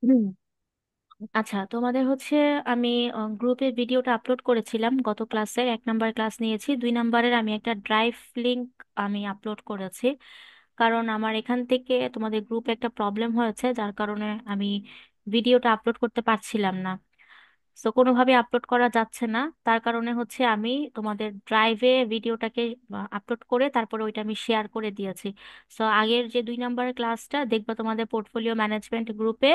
হুম। আচ্ছা, তোমাদের হচ্ছে আমি গ্রুপে ভিডিওটা আপলোড করেছিলাম, গত ক্লাসের 1 নাম্বার ক্লাস নিয়েছি, 2 নাম্বারের আমি একটা ড্রাইভ লিংক আমি আপলোড করেছি। কারণ আমার এখান থেকে তোমাদের গ্রুপে একটা প্রবলেম হয়েছে, যার কারণে আমি ভিডিওটা আপলোড করতে পারছিলাম না। তো কোনোভাবে আপলোড করা যাচ্ছে না, তার কারণে হচ্ছে আমি তোমাদের ড্রাইভে ভিডিওটাকে আপলোড করে তারপরে ওইটা আমি শেয়ার করে দিয়েছি। সো আগের যে 2 নাম্বারের ক্লাসটা দেখবা তোমাদের পোর্টফোলিও ম্যানেজমেন্ট গ্রুপে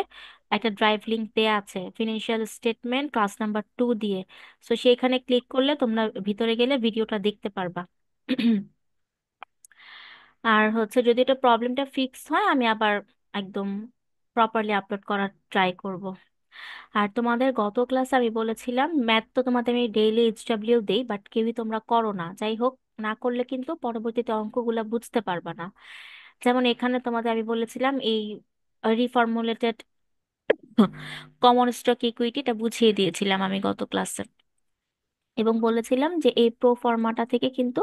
একটা ড্রাইভ লিংক দেয়া আছে, ফিনান্সিয়াল স্টেটমেন্ট ক্লাস নাম্বার 2 দিয়ে। সো সেইখানে ক্লিক করলে তোমরা ভিতরে গেলে ভিডিওটা দেখতে পারবা। আর হচ্ছে যদি এটা প্রবলেমটা ফিক্স হয় আমি আবার একদম প্রপারলি আপলোড করার ট্রাই করব। আর তোমাদের গত ক্লাসে আমি বলেছিলাম ম্যাথ তো তোমাদের আমি ডেইলি এইচডব্লিউ দেই, বাট কেউই তোমরা করো না। যাই হোক, না করলে কিন্তু পরবর্তীতে অঙ্কগুলা বুঝতে পারবা না। যেমন এখানে তোমাদের আমি বলেছিলাম এই রিফর্মুলেটেড কমন স্টক ইকুইটিটা বুঝিয়ে দিয়েছিলাম আমি গত ক্লাসে, এবং বলেছিলাম যে এই প্রো ফর্মাটা থেকে কিন্তু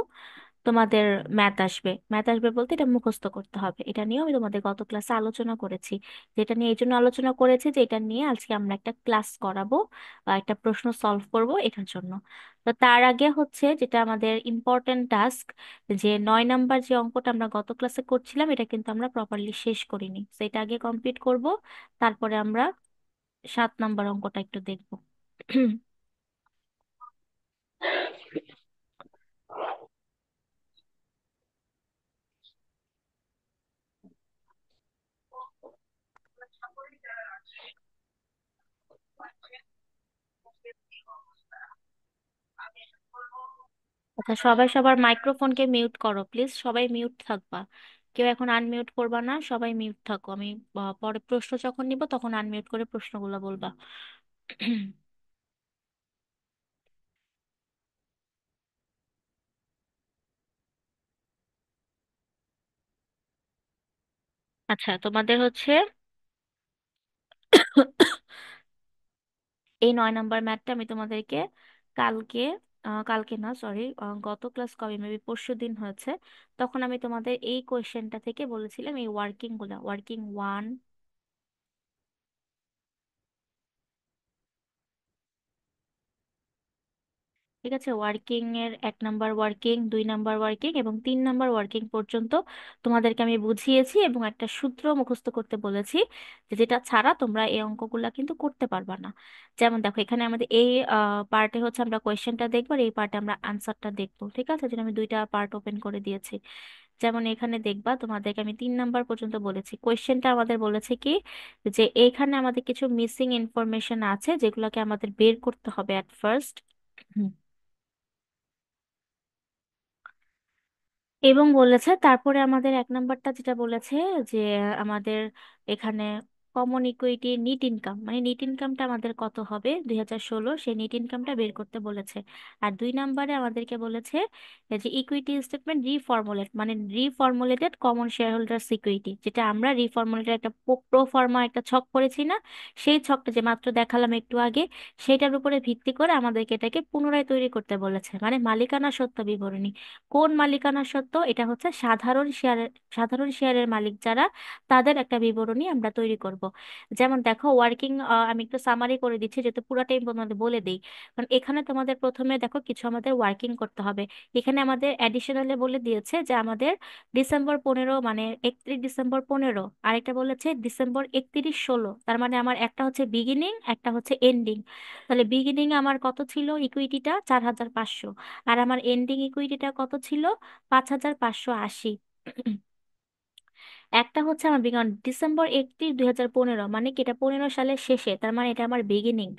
তোমাদের ম্যাথ আসবে। ম্যাথ আসবে বলতে এটা মুখস্থ করতে হবে, এটা নিয়ে আমি তোমাদের গত ক্লাসে আলোচনা করেছি। যেটা নিয়ে এই জন্য আলোচনা করেছি যে এটা নিয়ে আজকে আমরা একটা ক্লাস করাবো বা একটা প্রশ্ন সলভ করব এটার জন্য। তো তার আগে হচ্ছে যেটা আমাদের ইম্পর্টেন্ট টাস্ক, যে 9 নাম্বার যে অঙ্কটা আমরা গত ক্লাসে করছিলাম এটা কিন্তু আমরা প্রপারলি শেষ করিনি, সেটা আগে কমপ্লিট করব। তারপরে আমরা 7 নাম্বার অঙ্কটা একটু দেখবো। আচ্ছা, সবাই সবার মাইক্রোফোনকে মিউট করো প্লিজ, সবাই মিউট থাকবা। কেউ এখন আনমিউট করবা না, সবাই মিউট থাকো। আমি পরে প্রশ্ন যখন নিব তখন আনমিউট করে প্রশ্নগুলো বলবা। আচ্ছা, তোমাদের হচ্ছে এই 9 নাম্বার ম্যাথটা আমি তোমাদেরকে কালকে কালকে না, সরি, গত ক্লাস কবে, মেবি পরশু দিন হয়েছে, তখন আমি তোমাদের এই কোয়েশ্চেনটা থেকে বলেছিলাম এই ওয়ার্কিং 1। ঠিক আছে, ওয়ার্কিং এর 1 নাম্বার ওয়ার্কিং, 2 নাম্বার ওয়ার্কিং এবং 3 নাম্বার ওয়ার্কিং পর্যন্ত তোমাদেরকে আমি বুঝিয়েছি এবং একটা সূত্র মুখস্থ করতে বলেছি, যে যেটা ছাড়া তোমরা এই অঙ্কগুলা কিন্তু করতে পারবা না। যেমন দেখো, এখানে আমাদের এই পার্টে হচ্ছে আমরা কোয়েশ্চেনটা দেখবো আর এই পার্টে আমরা আনসারটা দেখবো। ঠিক আছে, যেটা আমি 2টা পার্ট ওপেন করে দিয়েছি। যেমন এখানে দেখবা তোমাদেরকে আমি 3 নাম্বার পর্যন্ত বলেছি, কোয়েশ্চেনটা আমাদের বলেছে কি, যে এইখানে আমাদের কিছু মিসিং ইনফরমেশন আছে যেগুলোকে আমাদের বের করতে হবে অ্যাট ফার্স্ট। এবং বলেছে তারপরে আমাদের 1 নাম্বারটা যেটা বলেছে, যে আমাদের এখানে কমন ইকুইটি নিট ইনকাম, মানে নিট ইনকামটা আমাদের কত হবে 2016, সেই নিট ইনকামটা বের করতে বলেছে। আর 2 নাম্বারে আমাদেরকে বলেছে যে ইকুইটি স্টেটমেন্ট রিফর্মুলেট, মানে রিফর্মুলেটেড কমন শেয়ার হোল্ডার্স ইকুইটি, যেটা আমরা রিফর্মুলেটেড একটা প্রো ফর্মা একটা ছক করেছি না, সেই ছকটা যে মাত্র দেখালাম একটু আগে, সেটার উপরে ভিত্তি করে আমাদেরকে এটাকে পুনরায় তৈরি করতে বলেছে, মানে মালিকানা সত্ত্ব বিবরণী। কোন মালিকানা সত্ত্ব? এটা হচ্ছে সাধারণ শেয়ারের মালিক যারা, তাদের একটা বিবরণী আমরা তৈরি করব। যেমন দেখো ওয়ার্কিং, আমি একটু সামারি করে দিচ্ছি যেহেতু পুরাটাই তোমাদের বলে দিই। কারণ এখানে তোমাদের প্রথমে দেখো কিছু আমাদের ওয়ার্কিং করতে হবে। এখানে আমাদের অ্যাডিশনালে বলে দিয়েছে যে আমাদের ডিসেম্বর 15, মানে 31 ডিসেম্বর 15, আরেকটা বলেছে ডিসেম্বর 31 16, তার মানে আমার একটা হচ্ছে বিগিনিং একটা হচ্ছে এন্ডিং। তাহলে বিগিনিং আমার কত ছিল ইকুইটিটা 4,500, আর আমার এন্ডিং ইকুইটিটা কত ছিল 5,580। একটা হচ্ছে আমার December 31, 2015, মানে কি এটা 15 সালের শেষে, তার মানে এটা আমার বিগিনিং।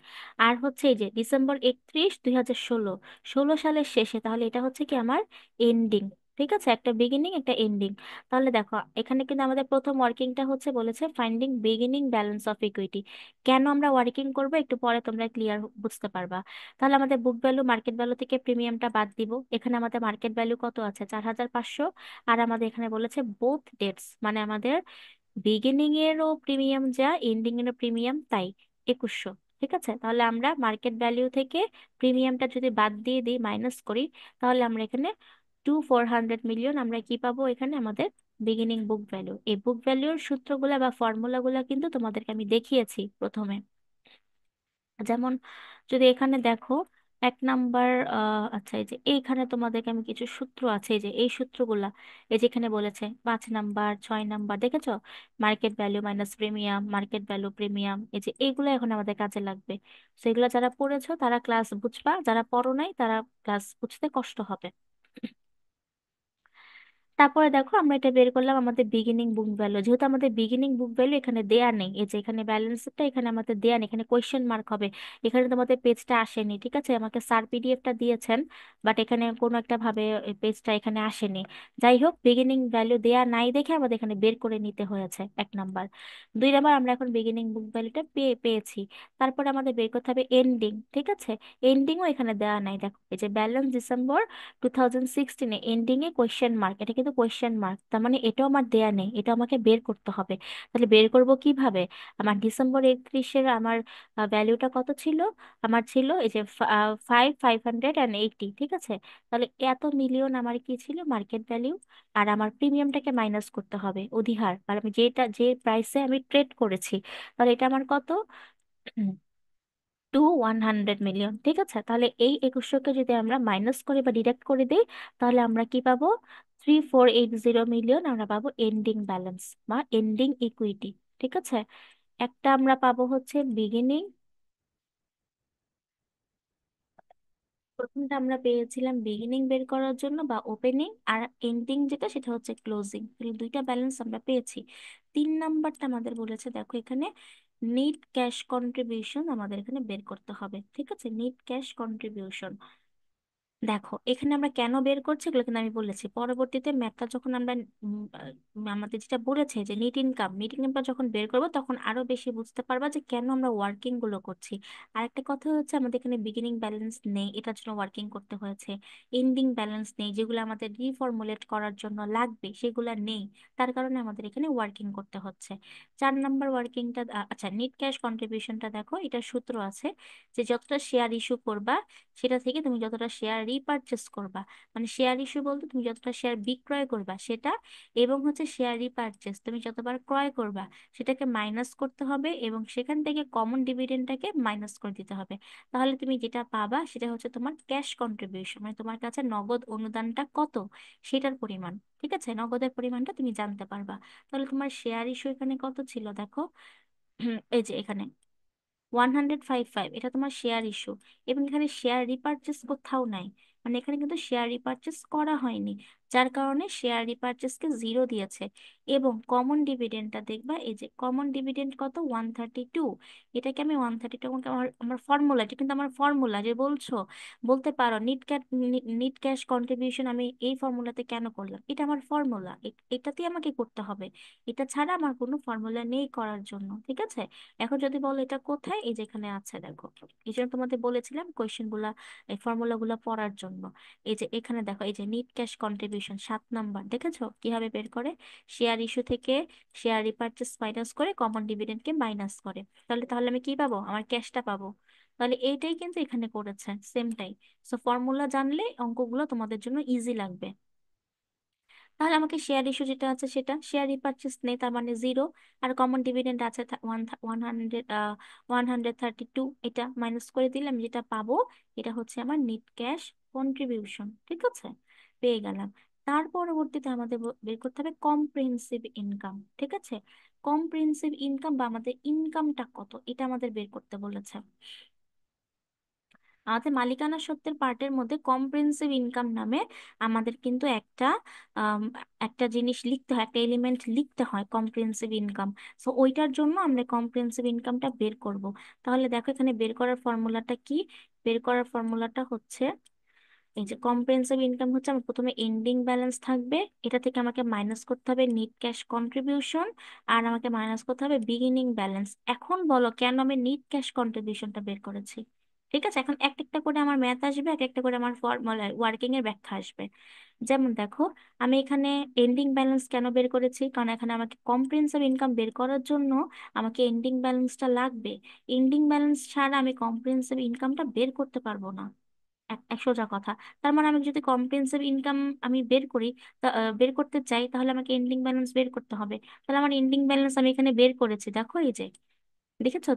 আর হচ্ছে এই যে December 31, 2016, 16 সালের শেষে, তাহলে এটা হচ্ছে কি আমার এন্ডিং। ঠিক আছে, একটা বিগিনিং একটা এন্ডিং। তাহলে দেখো এখানে কিন্তু আমাদের প্রথম ওয়ার্কিংটা হচ্ছে বলেছে finding beginning balance of equity. কেন আমরা ওয়ার্কিং করব একটু পরে তোমরা ক্লিয়ার বুঝতে পারবা। তাহলে আমাদের বুক ভ্যালু মার্কেট ভ্যালু থেকে প্রিমিয়ামটা বাদ দিব। এখানে আমাদের মার্কেট ভ্যালু কত আছে 4,500, আর আমাদের এখানে বলেছে বোথ ডেটস, মানে আমাদের বিগিনিং এরও প্রিমিয়াম যা এন্ডিং এরও প্রিমিয়াম তাই, 2,100। ঠিক আছে, তাহলে আমরা মার্কেট ভ্যালিউ থেকে প্রিমিয়ামটা যদি বাদ দিয়ে দিই, মাইনাস করি, তাহলে আমরা এখানে 2,400 মিলিয়ন আমরা কি পাবো এখানে আমাদের বিগিনিং বুক ভ্যালু, এই বুক ভ্যালুর সূত্রগুলা বা ফর্মুলাগুলা কিন্তু তোমাদেরকে আমি দেখিয়েছি প্রথমে। যেমন যদি এখানে দেখো, এক নাম্বার, আচ্ছা এই যে এইখানে তোমাদেরকে আমি কিছু সূত্র আছে, এই যে এই সূত্রগুলা, এই যে এখানে বলেছে 5 নাম্বার 6 নাম্বার, দেখেছো? Market value minus premium, market value premium, এই যে এইগুলো এখন আমাদের কাজে লাগবে। তো এগুলো যারা পড়েছো তারা ক্লাস বুঝবা, যারা পড়ো নাই তারা ক্লাস বুঝতে কষ্ট হবে। তারপরে দেখো আমরা এটা বের করলাম আমাদের বিগিনিং বুক ভ্যালু, যেহেতু আমাদের বিগিনিং বুক ভ্যালু এখানে দেয়া নেই, এই যে এখানে ব্যালেন্সটা এখানে আমাদের দেয়া নেই, এখানে কোয়েশ্চেন মার্ক হবে। এখানে তোমাদের পেজটা আসেনি, ঠিক আছে? আমাকে স্যার পিডিএফটা দিয়েছেন, বাট এখানে কোনো একটা ভাবে পেজটা এখানে আসেনি। যাই হোক, বিগিনিং ভ্যালু দেয়া নাই দেখে আমাদের এখানে বের করে নিতে হয়েছে 1 নাম্বার। 2 নাম্বার, আমরা এখন বিগিনিং বুক ভ্যালুটা পেয়েছি। তারপরে আমাদের বের করতে হবে এন্ডিং, ঠিক আছে? এন্ডিংও এখানে দেওয়া নাই, দেখো এই যে balance December 2016, ending a question mark, এটা কিন্তু কোয়েশ্চেন মার্ক, তার মানে এটাও আমার দেয়া নেই, এটা আমাকে বের করতে হবে। তাহলে বের করব কিভাবে? আমার ডিসেম্বর 31-এর আমার ভ্যালুটা কত ছিল? আমার ছিল এই যে 5,580, ঠিক আছে? তাহলে এত মিলিয়ন আমার কি ছিল? Market value. আর আমার প্রিমিয়ামটাকে মাইনাস করতে হবে অধিহার, আর আমি যে প্রাইসে আমি ট্রেড করেছি, তাহলে এটা আমার কত? 100 মিলিয়ন, ঠিক আছে? তাহলে এই 2100-কে যদি আমরা মাইনাস করে বা ডিডাক্ট করে দিই, তাহলে আমরা কি পাবো? 3480 মিলিয়ন আমরা পাবো এন্ডিং ব্যালেন্স বা এন্ডিং ইকুইটি, ঠিক আছে? একটা আমরা পাবো হচ্ছে বিগিনিং, প্রথমটা আমরা পেয়েছিলাম বিগিনিং বের করার জন্য বা ওপেনিং, আর এন্ডিং যেটা সেটা হচ্ছে ক্লোজিং, তাহলে দুইটা ব্যালেন্স আমরা পেয়েছি। 3 নাম্বারটা আমাদের বলেছে, দেখো এখানে নিট ক্যাশ কন্ট্রিবিউশন আমাদের এখানে বের করতে হবে, ঠিক আছে? নিট ক্যাশ কন্ট্রিবিউশন, দেখো এখানে আমরা কেন বের করছি এগুলো কিন্তু আমি বলেছি, পরবর্তীতে ম্যাথটা যখন আমরা আমাদের যেটা বলেছে যে নিট ইনকামটা যখন বের করবো তখন আরো বেশি বুঝতে পারবা যে কেন আমরা ওয়ার্কিং গুলো করছি। আর একটা কথা হচ্ছে, আমাদের এখানে বিগিনিং ব্যালেন্স নেই, এটার জন্য ওয়ার্কিং করতে হয়েছে। এন্ডিং ব্যালেন্স নেই, যেগুলো আমাদের রিফর্মুলেট করার জন্য লাগবে সেগুলো নেই, তার কারণে আমাদের এখানে ওয়ার্কিং করতে হচ্ছে। 4 নাম্বার ওয়ার্কিংটা, আচ্ছা নিট ক্যাশ কন্ট্রিবিউশনটা দেখো, এটার সূত্র আছে যে যতটা শেয়ার ইস্যু করবা সেটা থেকে তুমি যতটা শেয়ার রিপারচেস করবা, মানে শেয়ার ইস্যু বলতে তুমি যতটা শেয়ার বিক্রয় করবা সেটা, এবং হচ্ছে শেয়ার রিপারচেস তুমি যতবার ক্রয় করবা সেটাকে মাইনাস করতে হবে, এবং সেখান থেকে কমন ডিভিডেন্ডটাকে মাইনাস করে দিতে হবে। তাহলে তুমি যেটা পাবা সেটা হচ্ছে তোমার ক্যাশ কন্ট্রিবিউশন, মানে তোমার কাছে নগদ অনুদানটা কত সেটার পরিমাণ, ঠিক আছে? নগদের পরিমাণটা তুমি জানতে পারবা। তাহলে তোমার শেয়ার ইস্যু এখানে কত ছিল দেখো, এই যে এখানে 155, এটা তোমার শেয়ার ইস্যু, এবং এখানে শেয়ার রিপারচেস কোথাও নাই, মানে এখানে কিন্তু শেয়ার রিপারচেস করা হয়নি, যার কারণে শেয়ার রিপারচেসকে 0 দিয়েছে। এবং কমন ডিভিডেন্ডটা দেখবা, এই যে কমন ডিভিডেন্ড কত 132, এটাকে আমি 132, আমাকে আমার আমার ফর্মুলা, এটা কিন্তু আমার ফর্মুলা, যে বলছো বলতে পারো নিট ক্যাশ কন্ট্রিবিউশন আমি এই ফর্মুলাতে কেন করলাম, এটা আমার ফর্মুলা, এটাতেই আমাকে করতে হবে, এটা ছাড়া আমার কোনো ফর্মুলা নেই করার জন্য, ঠিক আছে? এখন যদি বলো এটা কোথায়, এই যেখানে আছে দেখো, এই জন্য তোমাদের বলেছিলাম কোয়েশ্চেন গুলা, এই ফর্মুলা গুলা পড়ার জন্য। এই যে এখানে দেখো, এই যে নিট ক্যাশ কন্ট্রিবিউশন 7 নাম্বার, দেখেছো কিভাবে বের করে? শেয়ার ইস্যু থেকে শেয়ার রিপারচেস মাইনাস করে কমন ডিভিডেন্ডকে মাইনাস করে, তাহলে তাহলে আমি কি পাবো? আমার ক্যাশটা পাবো। তাহলে এইটাই কিন্তু এখানে করেছে, সেমটাই। সো ফর্মুলা জানলে অঙ্কগুলো তোমাদের জন্য ইজি লাগবে। তাহলে আমাকে শেয়ার ইস্যু যেটা আছে সেটা, শেয়ার রিপারচেস নেই তার মানে 0, আর কমন ডিভিডেন্ড আছে 132, এটা মাইনাস করে দিলে আমি যেটা পাবো এটা হচ্ছে আমার নিট ক্যাশ কন্ট্রিবিউশন, ঠিক আছে? পেয়ে গেলাম। তার পরবর্তীতে আমাদের বের করতে হবে কম্প্রিহেন্সিভ ইনকাম, ঠিক আছে? কম্প্রিহেন্সিভ ইনকাম বা আমাদের ইনকামটা কত, এটা আমাদের বের করতে বলেছে। আমাদের মালিকানা সত্ত্বের পার্টের মধ্যে কম্প্রিহেন্সিভ ইনকাম নামে আমাদের কিন্তু আম, একটা জিনিস লিখতে হয়, একটা এলিমেন্ট লিখতে হয়, কম্প্রিহেন্সিভ ইনকাম। সো ওইটার জন্য আমরা কম্প্রিহেন্সিভ ইনকামটা বের করব। তাহলে দেখো এখানে বের করার ফর্মুলাটা কি? বের করার ফর্মুলাটা হচ্ছে, এই যে কম্প্রিহেন্সিভ ইনকাম হচ্ছে আমার প্রথমে এন্ডিং ব্যালেন্স থাকবে, এটা থেকে আমাকে মাইনাস করতে হবে নিট ক্যাশ কন্ট্রিবিউশন, আর আমাকে মাইনাস করতে হবে বিগিনিং ব্যালেন্স। এখন বলো কেন আমি নিট ক্যাশ কন্ট্রিবিউশনটা বের করেছি? ঠিক আছে, এখন একটা একটা করে আমার ম্যাথ আসবে, এক একটা করে আমার ফর্মুলা ওয়ার্কিং এর ব্যাখ্যা আসবে। যেমন দেখো, আমি এখানে এন্ডিং ব্যালেন্স কেন বের করেছি, কারণ এখানে আমাকে কম্প্রিহেন্সিভ ইনকাম বের করার জন্য আমাকে এন্ডিং ব্যালেন্সটা লাগবে। এন্ডিং ব্যালেন্স ছাড়া আমি কম্প্রিহেন্সিভ ইনকামটা বের করতে পারবো না। এক সোজা কথা। তার মানে আমি যদি কম্প্রিহেন্সিভ ইনকাম আমি বের করি, বের করতে চাই, তাহলে আমাকে এন্ডিং ব্যালেন্স বের করতে হবে। তাহলে আমার এন্ডিং ব্যালেন্স আমি এখানে বের করেছি, দেখো এই যে, দেখেছো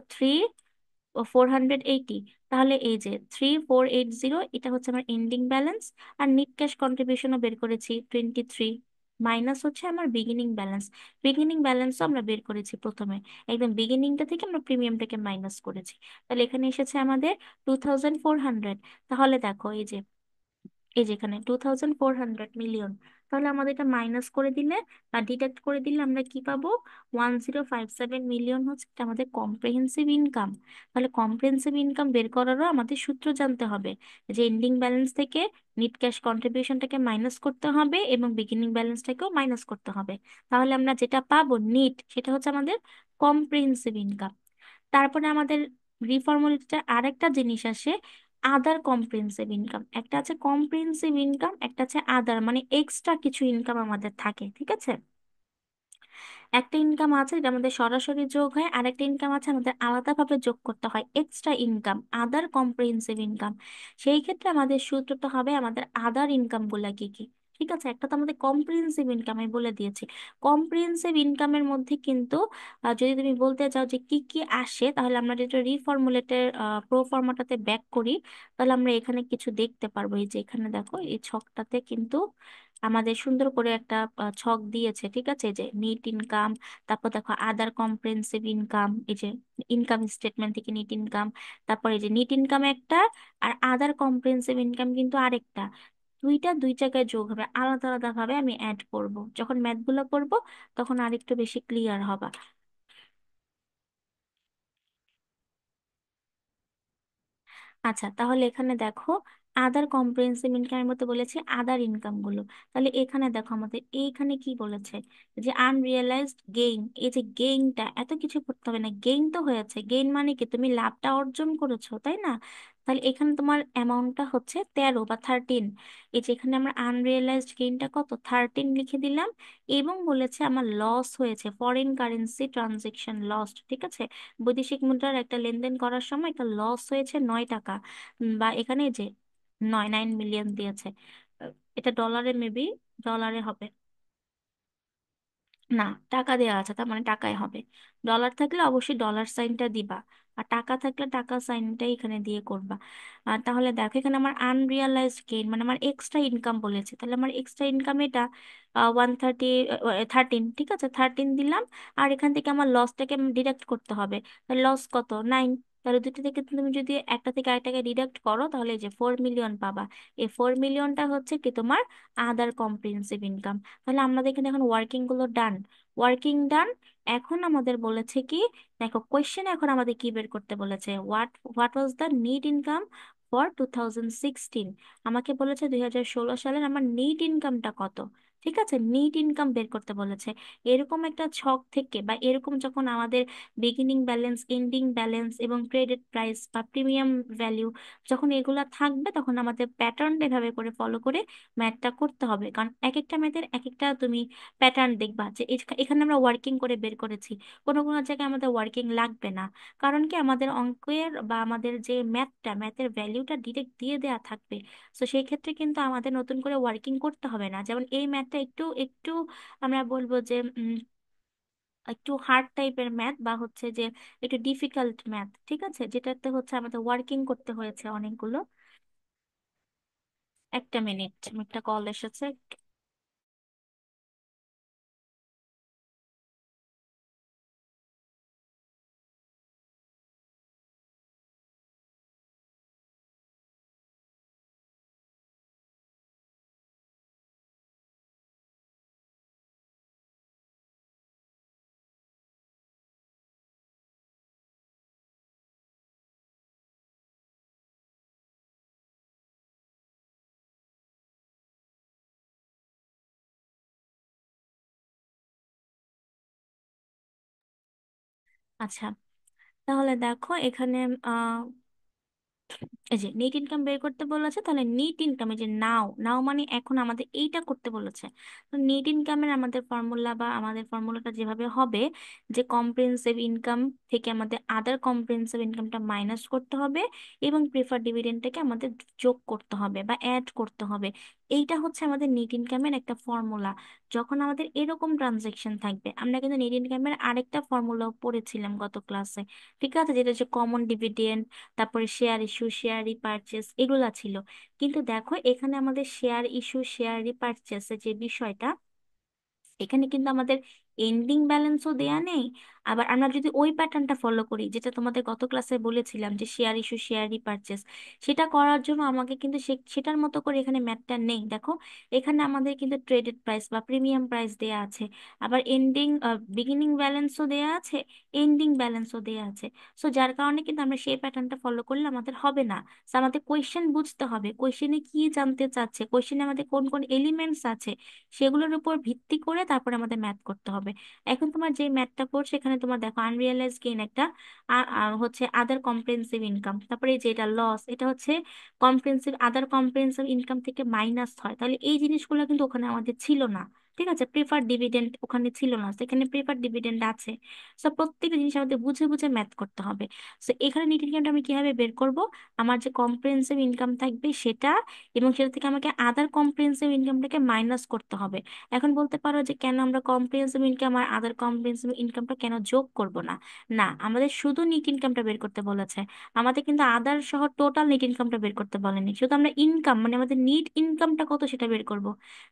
480। তাহলে এই যে 3480, এটা হচ্ছে আমার এন্ডিং ব্যালেন্স। আর নিট ক্যাশ কন্ট্রিবিউশনও বের করেছি 23, মাইনাস হচ্ছে আমার বিগিনিং ব্যালেন্স। বিগিনিং ব্যালেন্সও আমরা বের করেছি প্রথমে, একদম বিগিনিংটা থেকে আমরা প্রিমিয়ামটাকে মাইনাস করেছি। তাহলে এখানে এসেছে আমাদের 2400। তাহলে দেখো এই যে, এই যেখানে 2400 মিলিয়ন, তাহলে আমাদের এটা মাইনাস করে দিলে বা ডিডাক্ট করে দিলে আমরা কি পাবো? 1057 মিলিয়ন হচ্ছে এটা আমাদের কম্প্রিহেন্সিভ ইনকাম। তাহলে কম্প্রিহেন্সিভ ইনকাম বের করারও আমাদের সূত্র জানতে হবে, যে এন্ডিং ব্যালেন্স থেকে নিট ক্যাশ কন্ট্রিবিউশনটাকে মাইনাস করতে হবে এবং বিগিনিং ব্যালেন্সটাকেও মাইনাস করতে হবে। তাহলে আমরা যেটা পাবো নিট, সেটা হচ্ছে আমাদের কম্প্রিহেন্সিভ ইনকাম। তারপরে আমাদের রিফর্মুলেটের আরেকটা জিনিস আসে, আদার কম্প্রিহেন্সিভ ইনকাম। একটা আছে কম্প্রিহেন্সিভ ইনকাম, একটা আছে আদার, মানে এক্সট্রা কিছু ইনকাম আমাদের থাকে, ঠিক আছে। একটা ইনকাম আছে যেটা আমাদের সরাসরি যোগ হয়, আর একটা ইনকাম আছে আমাদের আলাদাভাবে যোগ করতে হয়, এক্সট্রা ইনকাম, আদার কম্প্রিহেন্সিভ ইনকাম। সেই ক্ষেত্রে আমাদের সূত্রটা হবে আমাদের আদার ইনকাম গুলা কি কি। ঠিক আছে, একটা তো আমাদের কম্প্রিহেন্সিভ ইনকাম আমি বলে দিয়েছি। কম্প্রিহেন্সিভ ইনকামের মধ্যে কিন্তু যদি তুমি বলতে চাও যে কি কি আসে, তাহলে আমরা যদি রিফর্মুলেটের প্রো ফর্মাটাতে ব্যাক করি, তাহলে আমরা এখানে কিছু দেখতে পারবো। এই যে এখানে দেখো, এই ছকটাতে কিন্তু আমাদের সুন্দর করে একটা ছক দিয়েছে, ঠিক আছে। এই যে নিট ইনকাম, তারপর দেখো আদার কম্প্রিহেন্সিভ ইনকাম, এই যে ইনকাম স্টেটমেন্ট থেকে নিট ইনকাম, তারপর এই যে নিট ইনকাম একটা, আর আদার কম্প্রিহেন্সিভ ইনকাম কিন্তু আরেকটা। দুইটা দুই জায়গায় যোগ হবে, আলাদা আলাদা ভাবে আমি অ্যাড করব, যখন ম্যাথ গুলো করবো তখন আরেকটু বেশি ক্লিয়ার হবে। আচ্ছা, তাহলে এখানে দেখো, আদার কম্প্রিহেন্সিভ ইনকামের মধ্যে বলেছে আদার ইনকাম গুলো। তাহলে এখানে দেখো আমাদের এইখানে কি বলেছে, যে আনরিয়েলাইজড গেইন। এই যে গেইনটা, এত কিছু করতে হবে না, গেইন তো হয়েছে। গেইন মানে কি, তুমি লাভটা অর্জন করেছো, তাই না? তাহলে এখানে তোমার অ্যামাউন্টটা হচ্ছে 13 বা 13। এই যে এখানে আমরা আনরিয়েলাইজড গেইনটা কত, 13 লিখে দিলাম। এবং বলেছে আমার লস হয়েছে, ফরেন কারেন্সি ট্রানজেকশন লস, ঠিক আছে। বৈদেশিক মুদ্রার একটা লেনদেন করার সময় একটা লস হয়েছে 9 টাকা। বা এখানে যে 9 মিলিয়ন দিয়েছে। এটা ডলারে, মেবি ডলারে হবে। না, টাকা দেওয়া আছে, তার মানে টাকায় হবে। ডলার থাকলে অবশ্যই ডলার সাইনটা দিবা, আর টাকা থাকলে টাকা সাইনটাই এখানে দিয়ে করবা। আর তাহলে দেখো, এখানে আমার আনরিয়ালাইজড গেইন মানে আমার এক্সট্রা ইনকাম বলেছে, তাহলে আমার এক্সট্রা ইনকাম এটা 13, ঠিক আছে, 13 দিলাম। আর এখান থেকে আমার লসটাকে ডিডাক্ট করতে হবে। লস কত, 9। তাহলে দুটো থেকে তুমি যদি একটা থেকে আরেকটাকে ডিডাক্ট করো, তাহলে এই যে 4 মিলিয়ন পাবা। এই 4 মিলিয়নটা হচ্ছে কি তোমার আদার কম্প্রিহেন্সিভ ইনকাম। তাহলে আমাদের এখানে এখন ওয়ার্কিং গুলো ডান, ওয়ার্কিং ডান। এখন আমাদের বলেছে কি, দেখো কোয়েশ্চেন এখন আমাদের কি বের করতে বলেছে, what was the NEET income for 2016। আমাকে বলেছে 2016 সালের আমার নিট ইনকামটা কত। ঠিক আছে, নিট ইনকাম বের করতে বলেছে। এরকম একটা ছক থেকে, বা এরকম যখন আমাদের বিগিনিং ব্যালেন্স, এন্ডিং ব্যালেন্স এবং ক্রেডিট প্রাইস বা প্রিমিয়াম ভ্যালু যখন এগুলা থাকবে, তখন আমাদের প্যাটার্ন এভাবে করে ফলো করে ম্যাথটা করতে হবে। কারণ এক একটা ম্যাথের এক একটা তুমি প্যাটার্ন দেখবা, যে এখানে আমরা ওয়ার্কিং করে বের করেছি, কোনো কোনো জায়গায় আমাদের ওয়ার্কিং লাগবে না। কারণ কি, আমাদের অঙ্কের বা আমাদের যে ম্যাথের ভ্যালুটা ডিরেক্ট দিয়ে দেয়া থাকবে। তো সেই ক্ষেত্রে কিন্তু আমাদের নতুন করে ওয়ার্কিং করতে হবে না। যেমন এই ম্যাথটা একটু একটু আমরা বলবো যে একটু হার্ড টাইপের ম্যাথ, বা হচ্ছে যে একটু ডিফিকাল্ট ম্যাথ, ঠিক আছে, যেটাতে হচ্ছে আমাদের ওয়ার্কিং করতে হয়েছে অনেকগুলো। একটা মিনিট, একটা কল এসেছে। আচ্ছা, তাহলে দেখো এখানে এই যে নেট ইনকাম বের করতে বলেছে, তাহলে নেট ইনকাম, এই যে নাও নাও মানে এখন আমাদের এইটা করতে বলেছে। তো নেট ইনকামের আমাদের ফর্মুলা বা আমাদের ফর্মুলাটা যেভাবে হবে, যে কম্প্রিহেনসিভ ইনকাম থেকে আমাদের আদার কম্প্রিহেনসিভ ইনকামটা মাইনাস করতে হবে, এবং প্রেফার ডিভিডেন্ডটাকে আমাদের যোগ করতে হবে বা অ্যাড করতে হবে। এইটা হচ্ছে আমাদের নেট ইনকামের একটা ফর্মুলা। যখন আমাদের এরকম ট্রানজেকশন থাকবে, আমরা কিন্তু নেট ইনকামের আরেকটা ফর্মুলাও পড়েছিলাম গত ক্লাসে, ঠিক আছে, যেটা হচ্ছে কমন ডিভিডেন্ড, তারপরে শেয়ার ইস্যু, শেয়ার রিপারচেস, এগুলা ছিল। কিন্তু দেখো এখানে আমাদের শেয়ার ইস্যু, শেয়ার রিপারচেসের যে বিষয়টা, এখানে কিন্তু আমাদের এন্ডিং ব্যালেন্সও দেয়া নেই। আবার আমরা যদি ওই প্যাটার্নটা ফলো করি, যেটা তোমাদের গত ক্লাসে বলেছিলাম, যে শেয়ার ইস্যু, শেয়ার রিপারচেস, সেটা করার জন্য আমাকে কিন্তু সেটার মতো করে এখানে ম্যাথটা নেই। দেখো এখানে আমাদের কিন্তু ট্রেডেড প্রাইস বা প্রিমিয়াম প্রাইস দেয়া আছে, আবার এন্ডিং বিগিনিং ব্যালেন্সও দেয়া আছে, এন্ডিং ব্যালেন্সও দেয়া আছে। সো যার কারণে কিন্তু আমরা সেই প্যাটার্নটা ফলো করলে আমাদের হবে না। So আমাদের কোয়েশ্চেন বুঝতে হবে, কোয়েশ্চেনে কি জানতে চাচ্ছে, কোয়েশ্চেনে আমাদের কোন কোন এলিমেন্টস আছে, সেগুলোর উপর ভিত্তি করে তারপরে আমাদের ম্যাথ করতে হবে। এখন তোমার যে ম্যাথটা করছে, এখানে তোমার দেখো আনরিয়ালাইজ গেইন একটা, হচ্ছে আদার কম্প্রিহেনসিভ ইনকাম, তারপরে এই যে এটা লস, এটা হচ্ছে কম্প্রিহেনসিভ, আদার কম্প্রিহেনসিভ ইনকাম থেকে মাইনাস হয়। তাহলে এই জিনিসগুলো কিন্তু ওখানে আমাদের ছিল না। ঠিক আছে, প্রেফার ডিভিডেন্ড ওখানে ছিল না, সেখানে প্রেফার ডিভিডেন্ড আছে। সো প্রত্যেকটা জিনিস আমাদের বুঝে বুঝে ম্যাথ করতে হবে। সো এখানে নিট ইনকামটা আমি কিভাবে বের করব, আমার যে কম্প্রিহেনসিভ ইনকাম থাকবে সেটা, এবং সেটা থেকে আমাকে আদার কম্প্রিহেনসিভ ইনকামটাকে মাইনাস করতে হবে। এখন বলতে পারো যে কেন আমরা কম্প্রিহেনসিভ ইনকাম আর আদার কম্প্রিহেনসিভ ইনকামটা কেন যোগ করব না? না, আমাদের শুধু নিট ইনকামটা বের করতে বলেছে, আমাদের কিন্তু আদার সহ টোটাল নিট ইনকামটা বের করতে বলেনি। শুধু আমরা ইনকাম মানে আমাদের নিট ইনকামটা কত সেটা বের করব।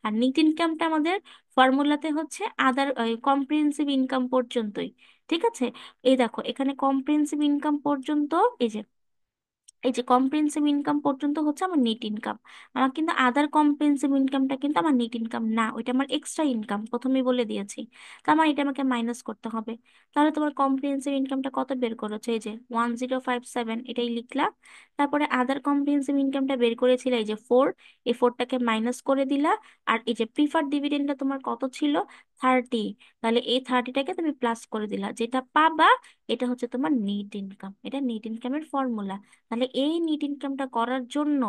আর নিট ইনকামটা আমাদের ফর্মুলাতে হচ্ছে আদার কম্প্রিহেনসিভ ইনকাম পর্যন্তই। ঠিক আছে, এই দেখো এখানে কম্প্রিহেনসিভ ইনকাম পর্যন্ত, এই যে এই যে কম্প্রিহেনসিভ ইনকাম পর্যন্ত হচ্ছে আমার নেট ইনকাম। আমার কিন্তু আদার কম্প্রিহেনসিভ ইনকামটা কিন্তু আমার নেট ইনকাম না, ওইটা আমার এক্সট্রা ইনকাম, প্রথমেই বলে দিয়েছি। তার মানে এটা আমাকে মাইনাস করতে হবে। তাহলে তোমার কম্প্রিহেনসিভ ইনকামটা কত বের করেছো, এই যে 1057, এটাই লিখলা। তারপরে আদার কম্প্রিহেনসিভ ইনকামটা বের করেছিল এই যে 4, এই 4টাকে মাইনাস করে দিলা। আর এই যে প্রিফার্ড ডিভিডেন্ডটা তোমার কত ছিল, 30, তাহলে এই 30টাকে তুমি প্লাস করে দিলা, যেটা পাবা এটা হচ্ছে তোমার নেট ইনকাম। এটা নেট ইনকামের ফর্মুলা। তাহলে এই নিট ইনকামটা করার জন্য,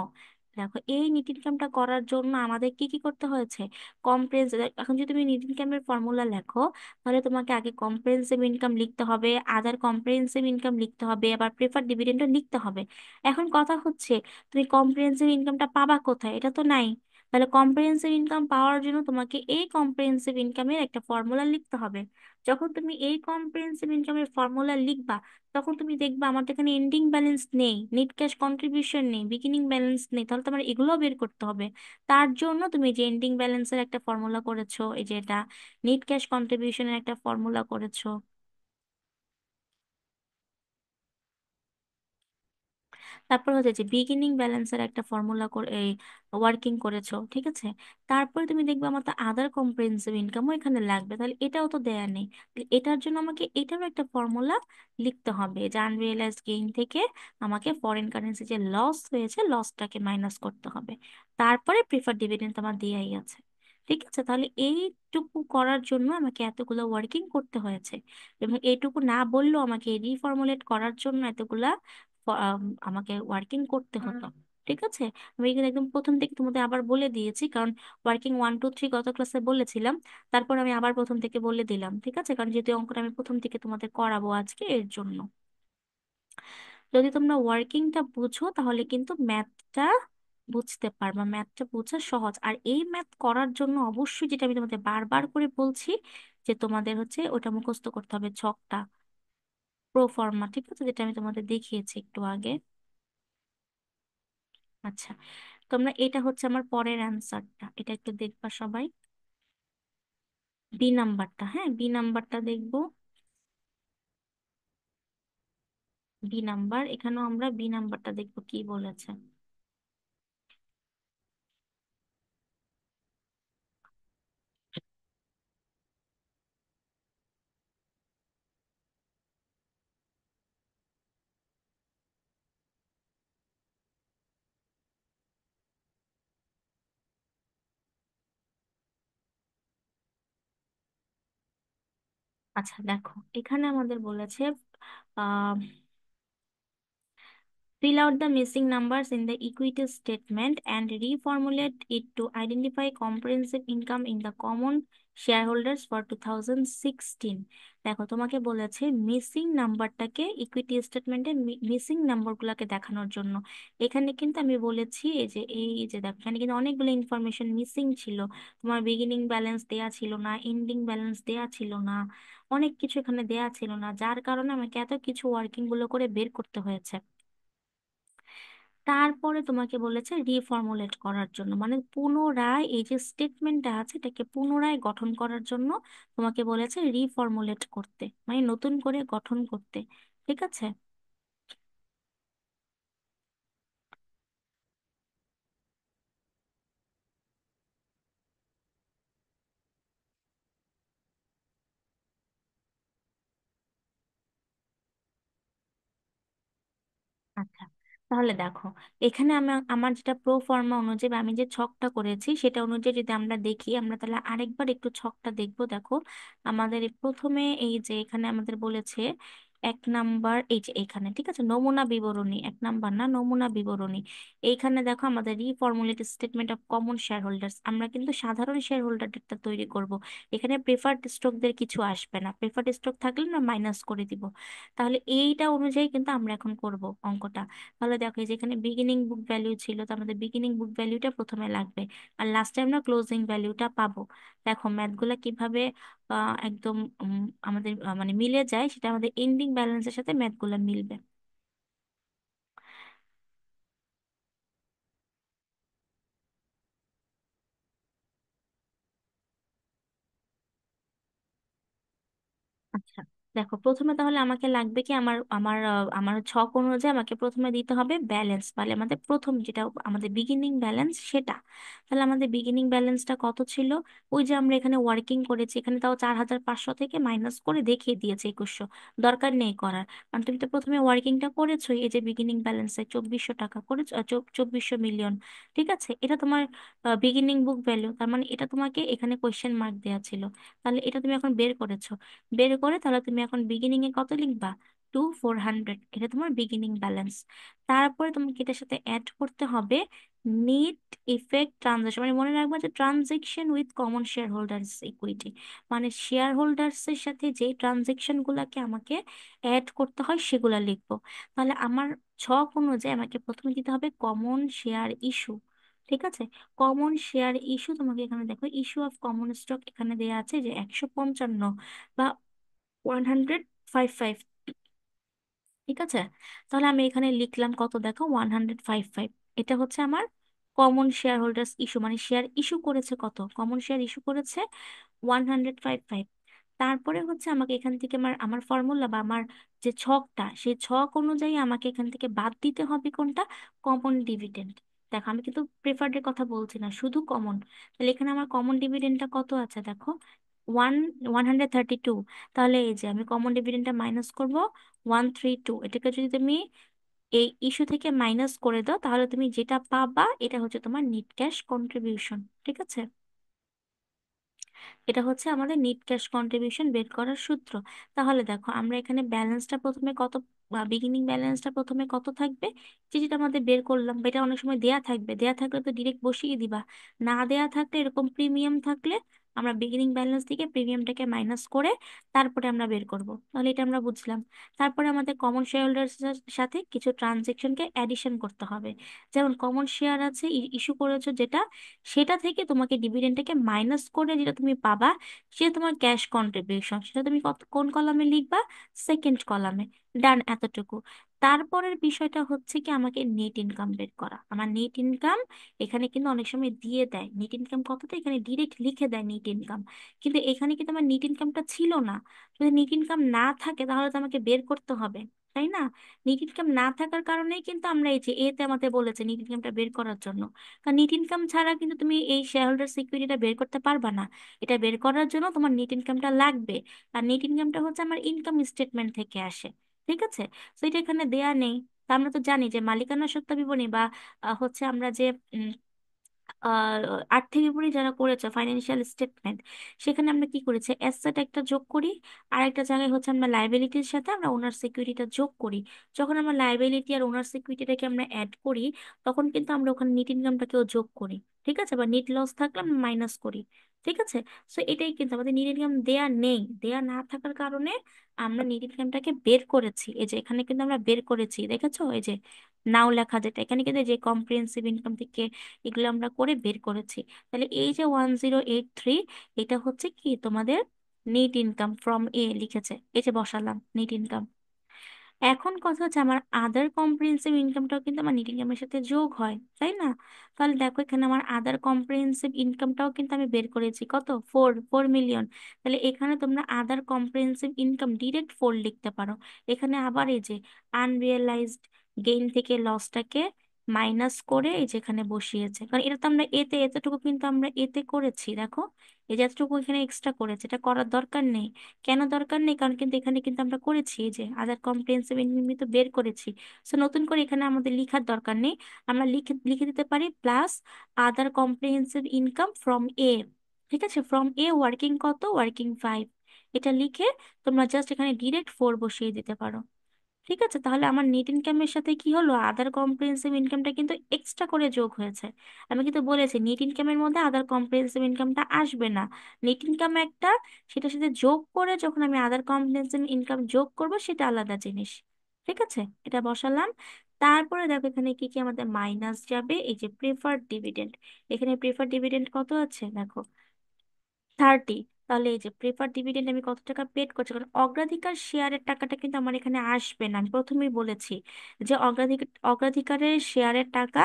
দেখো এই নিট ইনকামটা করার জন্য আমাদের কি কি করতে হয়েছে, কম্প্রিহেনসিভ, এখন যদি তুমি নিট ইনকামের ফর্মুলা লেখো, তাহলে তোমাকে আগে কম্প্রিহেনসিভ ইনকাম লিখতে হবে, আদার কম্প্রিহেনসিভ ইনকাম লিখতে হবে, আবার প্রেফার ডিভিডেন্ডও লিখতে হবে। এখন কথা হচ্ছে, তুমি কম্প্রিহেনসিভ ইনকামটা পাবা কোথায়, এটা তো নাই। তাহলে কম্প্রিহেনসিভ ইনকাম পাওয়ার জন্য তোমাকে এই কম্প্রিহেনসিভ ইনকামের একটা ফর্মুলা লিখতে হবে। যখন তুমি এই কম্প্রিহেনসিভ ইনকামের ফর্মুলা লিখবা, তখন তুমি দেখবে আমার তো এখানে এন্ডিং ব্যালেন্স নেই, নেট ক্যাশ কন্ট্রিবিউশন নেই, বিগিনিং ব্যালেন্স নেই, তাহলে তোমার এগুলো বের করতে হবে। তার জন্য তুমি এই যে এন্ডিং ব্যালেন্সের একটা ফর্মুলা করেছো, এই যে এটা নেট ক্যাশ কন্ট্রিবিউশনের একটা ফর্মুলা করেছো, তারপর হচ্ছে যে বিগিনিং ব্যালেন্সের একটা ফর্মুলা করে এই ওয়ার্কিং করেছো, ঠিক আছে। তারপরে তুমি দেখবে আমার তো আদার কম্প্রিহেনসিভ ইনকামও এখানে লাগবে, তাহলে এটাও তো দেয়া নেই। তাহলে এটার জন্য আমাকে এটারও একটা ফর্মুলা লিখতে হবে, যে আনরিয়েলাইজড গেইন থেকে আমাকে ফরেন কারেন্সি যে লস হয়েছে, লসটাকে মাইনাস করতে হবে। তারপরে প্রিফার ডিভিডেন্ড আমার দেয়াই আছে। ঠিক আছে, তাহলে এইটুকু করার জন্য আমাকে এতগুলো ওয়ার্কিং করতে হয়েছে, এবং এইটুকু না বললেও আমাকে রিফর্মুলেট করার জন্য এতগুলা আমাকে ওয়ার্কিং করতে হতো। ঠিক আছে, আমি এখানে একদম প্রথম থেকে তোমাদের আবার বলে দিয়েছি, কারণ ওয়ার্কিং 1 2 3 গত ক্লাসে বলেছিলাম, তারপর আমি আবার প্রথম থেকে বলে দিলাম। ঠিক আছে, কারণ যেহেতু এই অঙ্কটা আমি প্রথম থেকে তোমাদের করাবো আজকে, এর জন্য। যদি তোমরা ওয়ার্কিংটা বুঝো তাহলে কিন্তু ম্যাথটা বুঝতে পারবা, ম্যাথটা বোঝা সহজ। আর এই ম্যাথ করার জন্য অবশ্যই, যেটা আমি তোমাদের বারবার করে বলছি, যে তোমাদের হচ্ছে ওটা মুখস্থ করতে হবে, ছকটা, প্রোফর্মা, ঠিক আছে, যেটা আমি তোমাদের দেখিয়েছি একটু আগে। আচ্ছা, তোমরা এটা হচ্ছে আমার পরের অ্যান্সারটা, এটা একটু দেখবা সবাই, বি নাম্বারটা, হ্যাঁ বি নাম্বারটা দেখবো। বি নাম্বার, এখানেও আমরা বি নাম্বারটা দেখবো কি বলেছে। আচ্ছা দেখো, এখানে আমাদের বলেছে আহ Fill out the missing numbers in the equity statement and reformulate it to identify comprehensive income in the common shareholders for 2016. দেখো তোমাকে বলেছে মিসিং নাম্বারটাকে ইকুইটি স্টেটমেন্টে মিসিং নাম্বারগুলোকে দেখানোর জন্য। এখানে কিন্তু আমি বলেছি এই যে দেখো এখানে কিন্তু অনেকগুলো ইনফরমেশন মিসিং ছিল। তোমার বিগিনিং ব্যালেন্স দেয়া ছিল না, এন্ডিং ব্যালেন্স দেয়া ছিল না, অনেক কিছু এখানে দেয়া ছিল না, যার কারণে আমাকে এত কিছু ওয়ার্কিং গুলো করে বের করতে হয়েছে। তারপরে তোমাকে বলেছে রিফর্মুলেট করার জন্য, মানে পুনরায় এই যে স্টেটমেন্টটা আছে এটাকে পুনরায় গঠন করার জন্য তোমাকে বলেছে রিফর্মুলেট করতে, মানে নতুন করে গঠন করতে। ঠিক আছে। আচ্ছা, তাহলে দেখো এখানে আমার যেটা প্রো ফর্মা অনুযায়ী বা আমি যে ছকটা করেছি সেটা অনুযায়ী যদি আমরা দেখি, আমরা তাহলে আরেকবার একটু ছকটা দেখবো। দেখো আমাদের প্রথমে এই যে এখানে আমাদের বলেছে এক নাম্বার, এই যে এখানে ঠিক আছে নমুনা বিবরণী, এক নাম্বার না নমুনা বিবরণী। এইখানে দেখো আমাদের reformulated statement of common share holders, আমরা কিন্তু সাধারণ শেয়ার হোল্ডারটা তৈরি করব। এখানে প্রেফার্ড স্টকদের কিছু আসবে না, প্রেফার্ড স্টক থাকলে না মাইনাস করে দিব। তাহলে এইটা অনুযায়ী কিন্তু আমরা এখন করব অঙ্কটা। তাহলে দেখো এই যে এখানে বিগিনিং বুক ভ্যালু ছিল, তো আমাদের বিগিনিং বুক ভ্যালুটা প্রথমে লাগবে, আর লাস্টে আমরা ক্লোজিং ভ্যালুটা পাবো। দেখো ম্যাথগুলা কিভাবে একদম আমাদের মানে মিলে যায়, সেটা আমাদের এন্ডিং ব্যালেন্সের সাথে ম্যাথগুলা মিলবে। আচ্ছা, দেখো প্রথমে তাহলে আমাকে লাগবে কি, আমার ছক অনুযায়ী আমাকে প্রথমে দিতে হবে ব্যালেন্স, মানে আমাদের প্রথম যেটা আমাদের বিগিনিং ব্যালেন্স সেটা। তাহলে আমাদের বিগিনিং ব্যালেন্সটা কত ছিল? ওই যে আমরা এখানে ওয়ার্কিং করেছি, এখানে তাও 4,500 থেকে মাইনাস করে দেখিয়ে দিয়েছে 2100। দরকার নেই করার, কারণ তুমি তো প্রথমে ওয়ার্কিংটা করেছো। এই যে বিগিনিং ব্যালেন্সে 2,400 টাকা করেছো, 2,400 মিলিয়ন। ঠিক আছে, এটা তোমার বিগিনিং বুক ভ্যালু, তার মানে এটা তোমাকে এখানে কোয়েশ্চেন মার্ক দেওয়া ছিল। তাহলে এটা তুমি এখন বের করেছো, বের করে তাহলে তুমি এখন বিগিনিং এ কত লিখবা? 2,400, এটা তোমার বিগিনিং ব্যালেন্স। তারপরে তোমাকে এটার সাথে অ্যাড করতে হবে নেট ইফেক্ট ট্রানজাকশন, মানে মনে রাখবা যে transaction with common share holders equity, মানে শেয়ার হোল্ডার্স এর সাথে যে ট্রানজেকশন গুলাকে আমাকে অ্যাড করতে হয় সেগুলা লিখবো। তাহলে আমার ছক অনুযায়ী আমাকে প্রথমে দিতে হবে কমন শেয়ার ইস্যু। ঠিক আছে, কমন শেয়ার ইস্যু তোমাকে এখানে দেখো ইস্যু অফ কমন স্টক এখানে দেওয়া আছে যে 155 বা 155। ঠিক আছে, তাহলে আমি এখানে লিখলাম কত দেখো 155। এটা হচ্ছে আমার কমন শেয়ার হোল্ডার্স ইস্যু, মানে শেয়ার ইস্যু করেছে কত, কমন শেয়ার ইস্যু করেছে 155। তারপরে হচ্ছে আমাকে এখান থেকে আমার আমার ফর্মুলা বা আমার যে ছকটা, সেই ছক অনুযায়ী আমাকে এখান থেকে বাদ দিতে হবে কোনটা? Common dividend. দেখো আমি কিন্তু প্রেফার্ডের কথা বলছি না, শুধু কমন। তাহলে এখানে আমার কমন ডিভিডেন্ডটা কত আছে দেখো, ওয়ান 132। তাহলে এই যে আমি কমন ডিভিডেন্ডটা মাইনাস করব 132, এটাকে যদি তুমি এই ইস্যু থেকে মাইনাস করে দাও তাহলে তুমি যেটা পাবা এটা হচ্ছে তোমার নিট ক্যাশ কন্ট্রিবিউশন। ঠিক আছে, এটা হচ্ছে আমাদের নিট ক্যাশ কন্ট্রিবিউশন বের করার সূত্র। তাহলে দেখো আমরা এখানে ব্যালেন্সটা প্রথমে কত, বিগিনিং ব্যালেন্সটা প্রথমে কত থাকবে, যে যেটা আমাদের বের করলাম, বা এটা অনেক সময় দেয়া থাকবে, দেয়া থাকলে তো ডিরেক্ট বসিয়ে দিবা। না দেয়া থাকলে এরকম প্রিমিয়াম থাকলে আমরা বিগিনিং ব্যালেন্স থেকে প্রিমিয়ামটাকে মাইনাস করে তারপরে আমরা বের করব। তাহলে এটা আমরা বুঝলাম। তারপরে আমাদের কমন শেয়ার হোল্ডার সাথে কিছু ট্রানজেকশনকে অ্যাডিশন করতে হবে। যেমন কমন শেয়ার আছে ইস্যু করেছো যেটা, সেটা থেকে তোমাকে ডিভিডেন্ডটাকে মাইনাস করে যেটা তুমি পাবা সেটা তোমার ক্যাশ কন্ট্রিবিউশন, সেটা তুমি কোন কলামে লিখবা? সেকেন্ড কলামে। ডান, এতটুকু। তারপরের বিষয়টা হচ্ছে কি আমাকে নেট ইনকাম বের করা। আমার নেট ইনকাম এখানে কিন্তু অনেক সময় দিয়ে দেয়, নেট ইনকাম কতটা এখানে ডিরেক্ট লিখে দেয় নেট ইনকাম, কিন্তু এখানে কিন্তু আমার নেট ইনকামটা ছিল না। যদি নেট ইনকাম না থাকে তাহলে তো আমাকে বের করতে হবে, তাই না? নেট ইনকাম না থাকার কারণেই কিন্তু আমরা এই যে এতে আমাদের বলেছে নেট ইনকামটা বের করার জন্য। কারণ নেট ইনকাম ছাড়া কিন্তু তুমি এই শেয়ার হোল্ডার সিকিউরিটিটা বের করতে পারবা না। এটা বের করার জন্য তোমার নেট ইনকামটা লাগবে। আর নেট ইনকামটা হচ্ছে আমার ইনকাম স্টেটমেন্ট থেকে আসে। ঠিক আছে, তো এটা এখানে দেয়া নেই। তা আমরা তো জানি যে মালিকানা সত্ত্ব বিবরণী বা হচ্ছে আমরা যে আহ আর্থিক বিবরণী যারা করেছে, ফাইন্যান্সিয়াল স্টেটমেন্ট, সেখানে আমরা কি করেছি, অ্যাসেট একটা যোগ করি, আর একটা জায়গায় হচ্ছে আমরা লাইবিলিটির সাথে আমরা ওনার সিকিউরিটিটা যোগ করি। যখন আমরা লাইবিলিটি আর ওনার সিকিউরিটিটাকে আমরা অ্যাড করি, তখন কিন্তু আমরা ওখানে নেট ইনকামটাকেও যোগ করি। ঠিক আছে, বা নেট লস থাকলে আমরা মাইনাস করি। ঠিক আছে। সো এটাই কিন্তু আমাদের নেট ইনকাম দেয়া নেই, দেয়া না থাকার কারণে আমরা নেট ইনকামটাকে বের করেছি। এই যে এখানে কিন্তু আমরা বের করেছি, দেখেছো, এই যে নাও লেখা যেটা এখানে কিন্তু এই যে কম্প্রিহেন্সিভ ইনকাম থেকে এগুলো আমরা করে বের করেছি। তাহলে এই যে 1083, এটা হচ্ছে কি তোমাদের নেট ইনকাম ফ্রম এ লিখেছে, এই যে বসালাম নেট ইনকাম। এখন কথা হচ্ছে আমার আদার কম্প্রিহেন্সিভ ইনকামটাও কিন্তু আমার নেট ইনকামের সাথে যোগ হয়, তাই না? তাহলে দেখো এখানে আমার আদার কম্প্রিহেন্সিভ ইনকামটাও কিন্তু আমি বের করেছি, কত, 4 মিলিয়ন। তাহলে এখানে তোমরা আদার কম্প্রিহেন্সিভ ইনকাম ডিরেক্ট 4 লিখতে পারো। এখানে আবার এই যে আনরিয়েলাইজড গেইন থেকে লসটাকে মাইনাস করে এই যেখানে বসিয়েছে, কারণ এটা তো আমরা এতে, এতটুকু কিন্তু আমরা এতে করেছি, দেখো এই যে এতটুকু এখানে এক্সট্রা করেছে, এটা করার দরকার নেই। কেন দরকার নেই? কারণ কিন্তু এখানে কিন্তু আমরা করেছি, এই যে আদার কম্প্রিহেন্সিভ ইনকাম তো বের করেছি। সো নতুন করে এখানে আমাদের লিখার দরকার নেই। আমরা লিখে লিখে দিতে পারি plus other comprehensive income from a. ঠিক আছে, ফ্রম এ ওয়ার্কিং কত, ওয়ার্কিং 5, এটা লিখে তোমরা জাস্ট এখানে ডিরেক্ট 4 বসিয়ে দিতে পারো। ঠিক আছে, তাহলে আমার নেট ইনকামের সাথে কি হলো, আদার কম্প্রিহেন্সিভ ইনকামটা কিন্তু এক্সট্রা করে যোগ হয়েছে। আমি কিন্তু বলেছি নেট ইনকামের মধ্যে আদার কম্প্রিহেন্সিভ ইনকামটা আসবে না। নেট ইনকাম একটা, সেটার সাথে যোগ করে যখন আমি আদার কম্প্রিহেন্সিভ ইনকাম যোগ করব সেটা আলাদা জিনিস। ঠিক আছে, এটা বসালাম। তারপরে দেখো এখানে কি কি আমাদের মাইনাস যাবে, এই যে প্রেফার্ড ডিভিডেন্ড। এখানে প্রেফার্ড ডিভিডেন্ড কত আছে দেখো, 30। তাহলে এই যে প্রেফার ডিভিডেন্ড আমি কত টাকা পেড করছি, কারণ অগ্রাধিকার শেয়ারের টাকাটা কিন্তু আমার এখানে আসবে না। আমি প্রথমেই বলেছি যে অগ্রাধিকারের শেয়ারের টাকা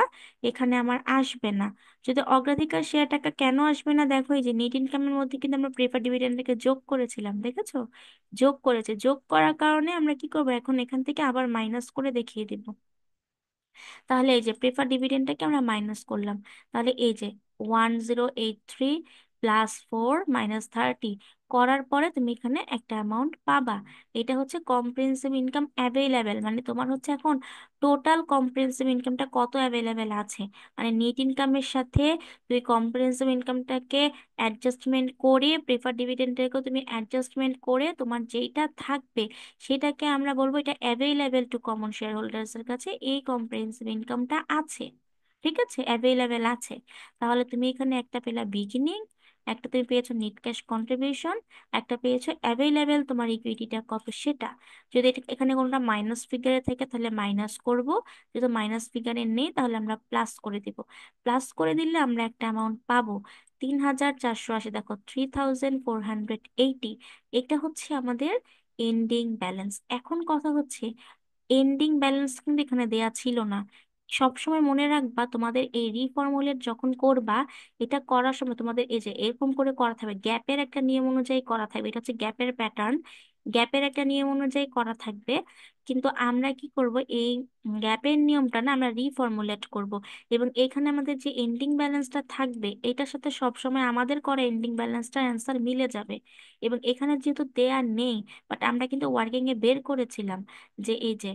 এখানে আমার আসবে না। যদি অগ্রাধিকার শেয়ার টাকা কেন আসবে না, দেখো এই যে নেট ইনকামের মধ্যে কিন্তু আমরা প্রেফার ডিভিডেন্ডকে যোগ করেছিলাম, দেখেছো, যোগ করেছে। যোগ করার কারণে আমরা কি করবো, এখন এখান থেকে আবার মাইনাস করে দেখিয়ে দিব। তাহলে এই যে প্রেফার ডিভিডেন্ডটাকে আমরা মাইনাস করলাম। তাহলে এই যে 1083 +4 - 30 করার পরে তুমি এখানে একটা অ্যামাউন্ট পাবা। এটা হচ্ছে কম্প্রিহেন্সিভ ইনকাম অ্যাভেলেবেল, মানে তোমার হচ্ছে এখন টোটাল কম্প্রিহেন্সিভ ইনকামটা কত অ্যাভেলেবেল আছে। মানে নেট ইনকামের সাথে তুমি কম্প্রিহেন্সিভ ইনকামটাকে অ্যাডজাস্টমেন্ট করে, প্রেফার ডিভিডেন্ডটাকেও তুমি অ্যাডজাস্টমেন্ট করে, তোমার যেইটা থাকবে সেটাকে আমরা বলবো এটা available two common share holders এর কাছে এই কম্প্রিহেন্সিভ ইনকামটা আছে। ঠিক আছে, অ্যাভেলেবেল আছে। তাহলে তুমি এখানে একটা পেলা বিগিনিং, একটা তুমি পেয়েছো নেট ক্যাশ কন্ট্রিবিউশন, একটা পেয়েছো অ্যাভেলেবেল তোমার ইকুইটিটা কত সেটা। যদি এখানে কোনোটা মাইনাস ফিগারে থাকে তাহলে মাইনাস করব, যদি মাইনাস ফিগারে নেই তাহলে আমরা প্লাস করে দিব। প্লাস করে দিলে আমরা একটা অ্যামাউন্ট পাবো 3480, দেখো 3480। এটা হচ্ছে আমাদের এন্ডিং ব্যালেন্স। এখন কথা হচ্ছে এন্ডিং ব্যালেন্স কিন্তু এখানে দেয়া ছিল না। সবসময় মনে রাখবা তোমাদের এই রিফর্মুলেট যখন করবা, এটা করার সময় তোমাদের এই যে এরকম করে করা থাকবে, গ্যাপের একটা নিয়ম অনুযায়ী করা থাকবে, এটা হচ্ছে গ্যাপের প্যাটার্ন, গ্যাপের একটা নিয়ম অনুযায়ী করা থাকবে। কিন্তু আমরা কি করব, এই গ্যাপের নিয়মটা না আমরা রিফর্মুলেট করব, এবং এখানে আমাদের যে এন্ডিং ব্যালেন্সটা থাকবে এটার সাথে সবসময় আমাদের করা এন্ডিং ব্যালেন্সটা অ্যান্সার মিলে যাবে। এবং এখানে যেহেতু দেয়া নেই, বাট আমরা কিন্তু ওয়ার্কিং এ বের করেছিলাম যে এই যে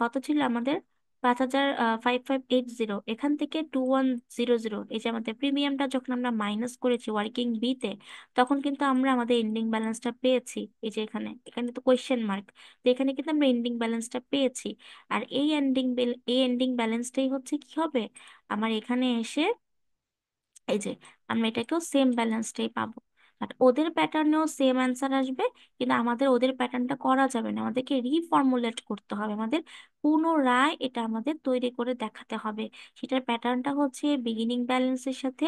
কত ছিল আমাদের, 5580, এখান থেকে 2100, এই যে আমাদের প্রিমিয়ামটা যখন আমরা মাইনাস করেছি ওয়ার্কিং বিতে, তখন কিন্তু আমরা আমাদের এন্ডিং ব্যালেন্সটা পেয়েছি। এই যে এখানে এখানে তো কোয়েশ্চেন মার্ক, তো এখানে কিন্তু আমরা এন্ডিং ব্যালেন্সটা পেয়েছি। আর এই এন্ডিং ব্যালেন্সটাই হচ্ছে কি হবে আমার এখানে এসে, এই যে আমরা এটাকেও সেম ব্যালেন্সটাই পাবো। বাট ওদের প্যাটার্নেও সেম অ্যান্সার আসবে, কিন্তু আমাদের ওদের প্যাটার্নটা করা যাবে না, আমাদেরকে রিফর্মুলেট করতে হবে, আমাদের পুনরায় এটা আমাদের তৈরি করে দেখাতে হবে। সেটার প্যাটার্নটা হচ্ছে বিগিনিং ব্যালেন্সের সাথে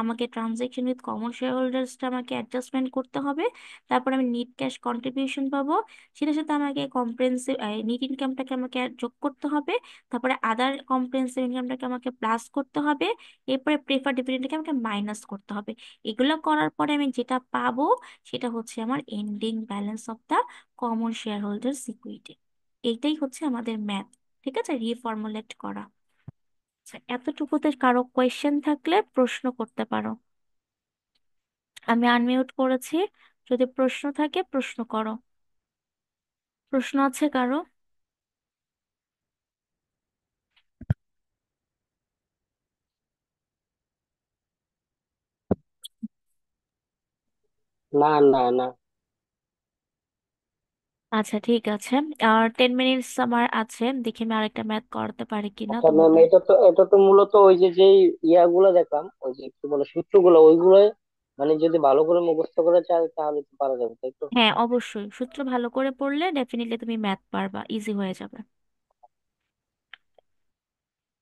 আমাকে ট্রানজেকশন উইথ কমন শেয়ার হোল্ডার্সটা আমাকে অ্যাডজাস্টমেন্ট করতে হবে। তারপর আমি নিট ক্যাশ কন্ট্রিবিউশন পাবো, সেটার সাথে আমাকে কম্প্রেহেন্সিভ নিট ইনকামটাকে আমাকে যোগ করতে হবে। তারপরে আদার কম্প্রেহেন্সিভ ইনকামটাকে আমাকে প্লাস করতে হবে। এরপরে প্রেফার ডিভিডেন্ডকে আমাকে মাইনাস করতে হবে। এগুলো করার পরে আমি যেটা পাবো সেটা হচ্ছে আমার ending balance of the common shareholder equity. এইটাই হচ্ছে আমাদের ম্যাথ। ঠিক আছে, রিফর্মুলেট করা। আচ্ছা, এতটুকুতে কারো কোয়েশ্চেন থাকলে প্রশ্ন করতে পারো। আমি আনমিউট করেছি, যদি প্রশ্ন থাকে প্রশ্ন করো। প্রশ্ন আছে কারো? না, না, না। আচ্ছা ঠিক আছে। আর 10 মিনিটস আমার আছে, দেখি আমি আরেকটা ম্যাথ করাতে পারি কিনা আচ্ছা ম্যাম, তোমাদের। এটা তো মূলত ওই যে যেই ইয়াগুলো দেখলাম, ওই যে কি বলে সূত্রগুলো, ওইগুলো মানে যদি ভালো করে মুখস্থ করে চায় তাহলে তো পারা যাবে, তাই তো? হ্যাঁ অবশ্যই, সূত্র ভালো করে পড়লে ডেফিনেটলি তুমি ম্যাথ পারবা, ইজি হয়ে যাবে।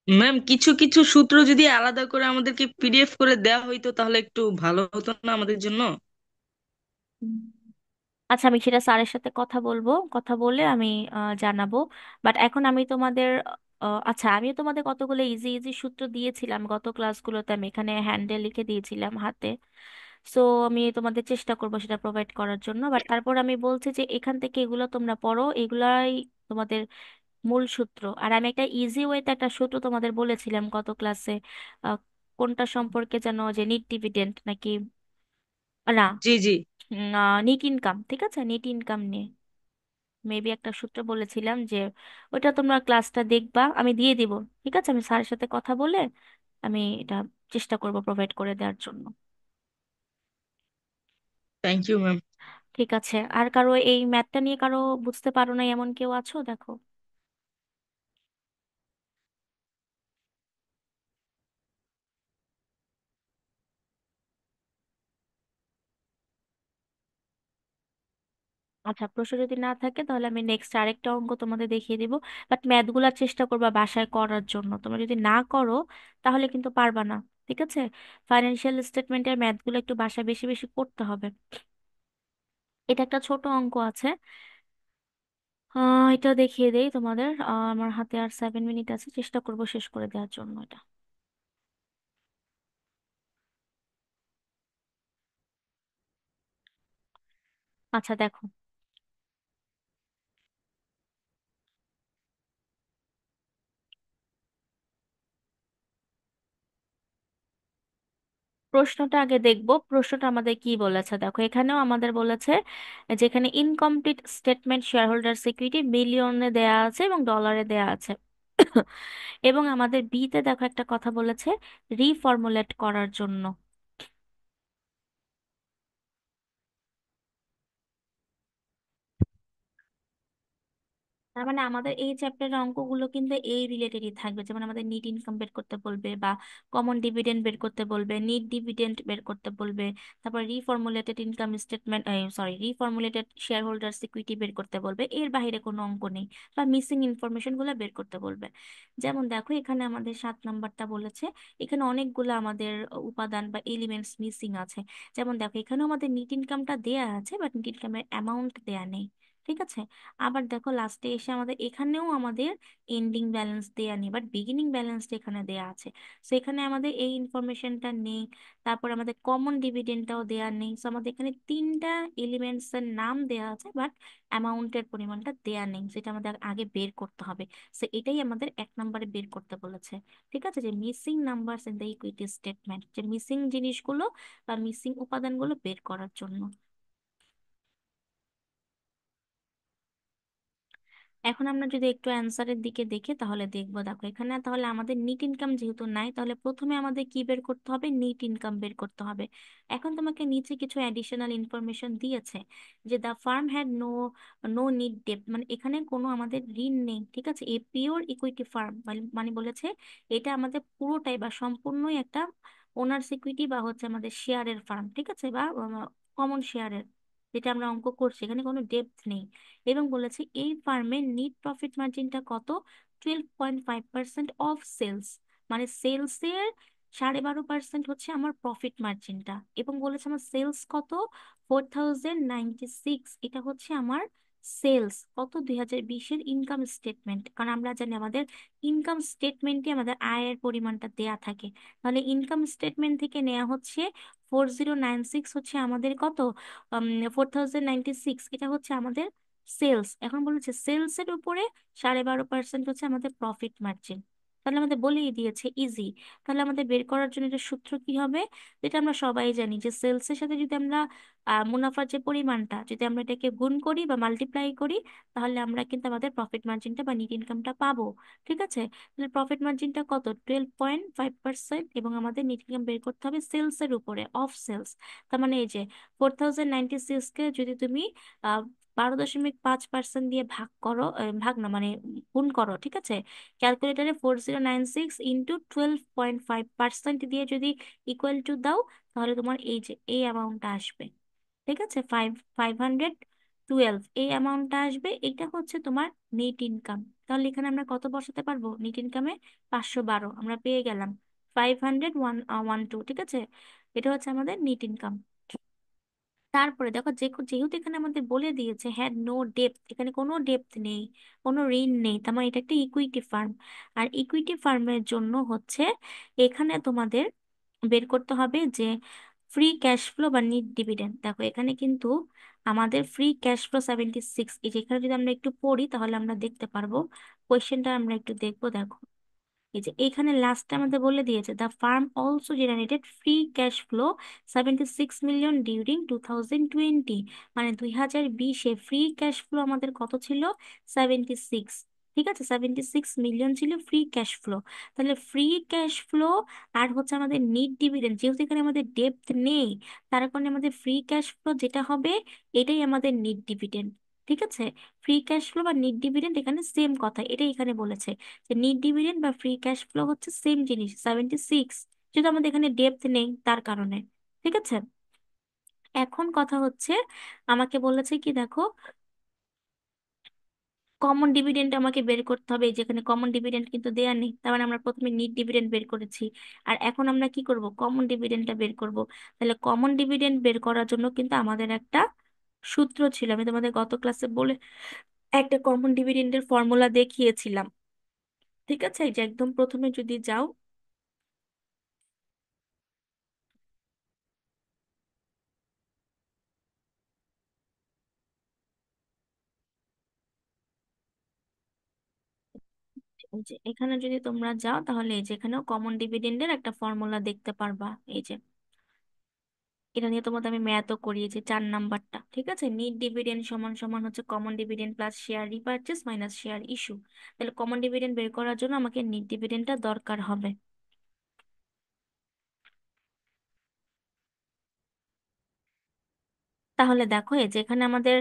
ম্যাম, কিছু কিছু সূত্র যদি আলাদা করে আমাদেরকে পিডিএফ করে দেওয়া হইতো তাহলে একটু ভালো হতো না আমাদের জন্য? হুম। আচ্ছা আমি সেটা স্যারের সাথে কথা বলবো, কথা বলে আমি জানাবো। বাট এখন আমি তোমাদের আচ্ছা আমিও তোমাদের কতগুলো ইজি ইজি সূত্র দিয়েছিলাম গত ক্লাসগুলোতে, আমি এখানে হ্যান্ডে লিখে দিয়েছিলাম হাতে। সো আমি তোমাদের চেষ্টা করবো সেটা প্রোভাইড করার জন্য, বাট তারপর আমি বলছি যে এখান থেকে এগুলো তোমরা পড়ো, এগুলাই তোমাদের মূল সূত্র। আর আমি একটা ইজি ওয়েতে একটা সূত্র তোমাদের বলেছিলাম গত ক্লাসে, কোনটা সম্পর্কে যেন, যে নিট ডিভিডেন্ড নাকি, না, জি, জি। নিট ইনকাম, ঠিক আছে, নিট ইনকাম নিয়ে মেবি একটা সূত্র বলেছিলাম, যে ওটা তোমরা ক্লাসটা দেখবা, আমি দিয়ে দিব। ঠিক আছে, আমি স্যারের সাথে কথা বলে আমি এটা চেষ্টা করব প্রোভাইড করে দেওয়ার জন্য। Thank you ma'am. ঠিক আছে, আর কারো এই ম্যাথটা নিয়ে কারো বুঝতে পারো না এমন কেউ আছো দেখো। আচ্ছা প্রশ্ন যদি না থাকে তাহলে আমি নেক্সট আরেকটা অঙ্ক তোমাদের দেখিয়ে দিব। বাট ম্যাথগুলা চেষ্টা করবা বাসায় করার জন্য, তোমরা যদি না করো তাহলে কিন্তু পারবা না। ঠিক আছে, ফাইন্যান্সিয়াল স্টেটমেন্টের ম্যাথগুলো একটু বাসায় বেশি বেশি করতে হবে। এটা একটা ছোট অঙ্ক আছে, এটা দেখিয়ে দেই তোমাদের। আমার হাতে আর 7 মিনিট আছে, চেষ্টা করব শেষ করে দেওয়ার জন্য এটা। আচ্ছা দেখো, প্রশ্নটা আগে দেখবো, প্রশ্নটা আমাদের কি বলেছে দেখো, এখানেও আমাদের বলেছে যেখানে incomplete statement share holder security মিলিয়নে দেয়া আছে এবং ডলারে দেয়া আছে। এবং আমাদের বিতে দেখো একটা কথা বলেছে, রিফর্মুলেট করার জন্য। তার মানে আমাদের এই চ্যাপ্টারের অঙ্কগুলো কিন্তু এই রিলেটেডই থাকবে, যেমন আমাদের নিট ইনকাম বের করতে বলবে, বা কমন ডিভিডেন্ড বের করতে বলবে, নিট ডিভিডেন্ড বের করতে বলবে, তারপর reformulated income statement, sorry reformulated share holder security বের করতে বলবে, এর বাইরে কোনো অঙ্ক নেই। বা মিসিং ইনফরমেশন গুলো বের করতে বলবে। যেমন দেখো এখানে আমাদের 7 নাম্বারটা বলেছে, এখানে অনেকগুলো আমাদের উপাদান বা এলিমেন্টস মিসিং আছে। যেমন দেখো এখানেও আমাদের নিট ইনকামটা দেয়া আছে, বাট নিট ইনকামের অ্যামাউন্ট দেয়া নেই। ঠিক আছে, আবার দেখো লাস্টে এসে আমাদের এখানেও আমাদের এন্ডিং ব্যালেন্স দেয়া নেই, বাট বিগিনিং ব্যালেন্সটা এখানে দেয়া আছে। সো এখানে আমাদের এই ইনফরমেশনটা নেই। তারপর আমাদের কমন ডিভিডেন্ডটাও দেয়া নেই। সো আমাদের এখানে তিনটা এলিমেন্টস এর নাম দেয়া আছে, বাট অ্যামাউন্টের পরিমাণটা দেয়া নেই, যেটা আমাদের আগে বের করতে হবে। সো এটাই আমাদের 1 নম্বরে বের করতে বলেছে। ঠিক আছে, যে missing numbers in the equity statement, যে মিসিং জিনিসগুলো বা মিসিং উপাদানগুলো বের করার জন্য। এখন আমরা যদি একটু অ্যান্সারের দিকে দেখি তাহলে দেখবো, দেখো এখানে তাহলে আমাদের নিট ইনকাম যেহেতু নাই, তাহলে প্রথমে আমাদের কি বের করতে হবে, নিট ইনকাম বের করতে হবে। এখন তোমাকে নিচে কিছু অ্যাডিশনাল ইনফরমেশন দিয়েছে, যে the firm had no no net debt, মানে এখানে কোনো আমাদের ঋণ নেই। ঠিক আছে, এ পিওর ইকুইটি ফার্ম মানে মানে বলেছে এটা আমাদের পুরোটাই বা সম্পূর্ণই একটা ওনার সিকিউরিটি বা হচ্ছে আমাদের শেয়ারের ফার্ম। ঠিক আছে, বা কমন শেয়ারের, যেটা আমরা অঙ্ক করছি, এখানে কোনো ডেপ্থ নেই। এবং বলেছে এই ফার্মের নিট প্রফিট মার্জিনটা কত, 12.5% অফ সেলস, মানে সেলসের 12.5% হচ্ছে আমার প্রফিট মার্জিনটা। এবং বলেছে আমার সেলস কত, 4096, এটা হচ্ছে আমার সেলস কত 2020-এর ইনকাম স্টেটমেন্ট, কারণ আমরা জানি আমাদের ইনকাম স্টেটমেন্টে আমাদের আয়ের পরিমাণটা দেয়া থাকে। তাহলে ইনকাম স্টেটমেন্ট থেকে নেওয়া হচ্ছে 4096, হচ্ছে আমাদের কত, 4096, এটা হচ্ছে আমাদের সেলস। এখন বলেছে সেলস এর উপরে 12.5% হচ্ছে আমাদের প্রফিট মার্জিন। তাহলে আমাদের বলেই দিয়েছে ইজি। তাহলে আমাদের বের করার জন্য এটা সূত্র কি হবে, যেটা আমরা সবাই জানি, যে সেলসের সাথে যদি আমরা মুনাফার যে পরিমাণটা যদি আমরা এটাকে গুণ করি বা মাল্টিপ্লাই করি, তাহলে আমরা কিন্তু আমাদের প্রফিট মার্জিনটা বা নেট ইনকামটা পাবো। ঠিক আছে, তাহলে প্রফিট মার্জিনটা কত, 12.5%, এবং আমাদের নেট ইনকাম বের করতে হবে সেলস এর উপরে, অফ সেলস। তার মানে এই যে 4096 কে যদি তুমি 12.5% দিয়ে ভাগ করো, ভাগ না মানে গুণ করো, ঠিক আছে, ক্যালকুলেটারে 4096 × 12.5% দিয়ে যদি ইকুয়াল টু দাও, তাহলে তোমার এই যে এই অ্যামাউন্টটা আসবে। ঠিক আছে, 512 এই অ্যামাউন্টটা আসবে। এটা হচ্ছে তোমার নেট ইনকাম। তাহলে এখানে আমরা কত বসাতে পারবো, নেট ইনকামে 512 আমরা পেয়ে গেলাম, 501 ঠিক আছে, এটা হচ্ছে আমাদের নেট ইনকাম। তারপরে দেখো, যেহেতু এখানে আমাদের বলে দিয়েছে হ্যাঁ নো ডেপথ, এখানে কোনো ডেপথ নেই, কোনো ঋণ নেই, তার মানে এটা একটা ইকুইটি ফার্ম। আর ইকুইটি ফার্মের জন্য হচ্ছে এখানে তোমাদের বের করতে হবে যে ফ্রি ক্যাশ ফ্লো বা নিট ডিভিডেন্ড। দেখো এখানে কিন্তু আমাদের ফ্রি ক্যাশ ফ্লো 76, এই যে এখানে যদি আমরা একটু পড়ি তাহলে আমরা দেখতে পারবো, কোয়েশ্চেনটা আমরা একটু দেখবো। দেখো এই যে এখানে লাস্টে আমাদের বলে দিয়েছে the farm also generated free cash flow 76 million during 2020, মানে 2020-এ ফ্রি ক্যাশ ফ্লো আমাদের কত ছিল, 76। ঠিক আছে, 76 মিলিয়ন ছিল ফ্রি ক্যাশ ফ্লো। তাহলে ফ্রি ক্যাশ ফ্লো আর হচ্ছে আমাদের নিট ডিভিডেন্ড, যেহেতু এখানে আমাদের ডেপ্থ নেই, তার কারণে আমাদের ফ্রি ক্যাশ ফ্লো যেটা হবে এটাই আমাদের নিট ডিভিডেন্ড। ঠিক আছে, ফ্রি ক্যাশ ফ্লো বা নিট ডিভিডেন্ড এখানে সেম কথা, এটাই এখানে বলেছে যে নিট ডিভিডেন্ড বা ফ্রি ক্যাশ ফ্লো হচ্ছে সেম জিনিস, 76, যেহেতু আমাদের এখানে ডেপথ নেই তার কারণে। ঠিক আছে, এখন কথা হচ্ছে আমাকে বলেছে কি দেখো, কমন ডিভিডেন্ড আমাকে বের করতে হবে, যেখানে কমন ডিভিডেন্ড কিন্তু দেয়া নেই, তার মানে আমরা প্রথমে নিট ডিভিডেন্ড বের করেছি, আর এখন আমরা কি করব, কমন ডিভিডেন্ডটা বের করব। তাহলে কমন ডিভিডেন্ড বের করার জন্য কিন্তু আমাদের একটা সূত্র ছিল, আমি তোমাদের গত ক্লাসে বলে একটা কমন ডিভিডেন্ডের ফর্মুলা দেখিয়েছিলাম। ঠিক আছে, এই যে একদম প্রথমে যদি যাও, এই যে এখানে যদি তোমরা যাও তাহলে এই যে এখানেও কমন ডিভিডেন্ডের একটা ফর্মুলা দেখতে পারবা। এই যে এটা নিয়ে তোমাদের আমি ম্যাথও করিয়েছি, 4 নাম্বারটা। ঠিক আছে, নিট ডিভিডেন্ড সমান সমান হচ্ছে common dividend plus share repurchase minus share issue. তাহলে কমন ডিভিডেন্ড বের করার জন্য আমাকে নিট ডিভিডেন্ডটা দরকার হবে। তাহলে দেখো এই যে এখানে আমাদের